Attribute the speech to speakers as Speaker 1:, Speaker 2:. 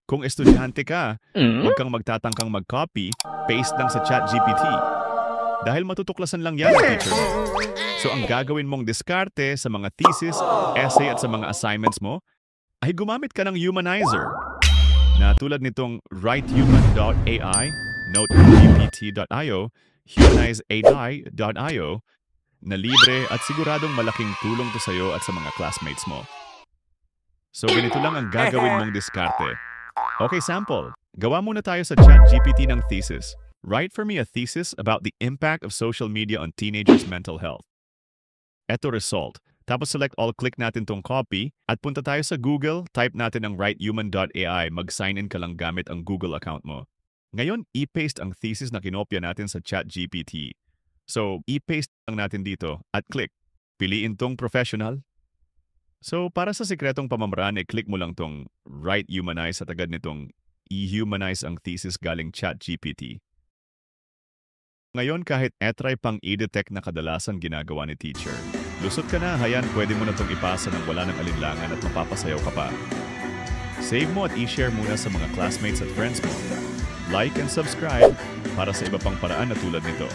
Speaker 1: Kung estudyante ka, huwag kang magtatangkang mag-copy, paste lang sa ChatGPT. Dahil matutuklasan lang yan ng teacher mo. So ang gagawin mong diskarte sa mga thesis, essay at sa mga assignments mo, ay gumamit ka ng humanizer. Na tulad nitong writehuman.ai, notegpt.io, humanizeai.io, na libre at siguradong malaking tulong to sa'yo at sa mga classmates mo. So ganito lang ang gagawin mong diskarte. Okay, sample. Gawa muna tayo sa ChatGPT ng thesis. Write for me a thesis about the impact of social media on teenagers' mental health. Eto result. Tapos select all, click natin tong copy, at punta tayo sa Google, type natin ang writehuman.ai, mag-sign in ka lang gamit ang Google account mo. Ngayon, i-paste ang thesis na kinopya natin sa ChatGPT. So, i-paste lang natin dito at click. Piliin tong professional. So, para sa sikretong pamamaraan, i-click mo lang tong Write Humanize at agad nitong i-humanize ang thesis galing ChatGPT. Ngayon, kahit etry pang i-detect na kadalasan ginagawa ni teacher, lusot ka na, hayan, pwede mo na itong ipasa ng wala ng alinlangan at mapapasayaw ka pa. Save mo at i-share muna sa mga classmates at friends mo. Like and subscribe para sa iba pang paraan na tulad nito.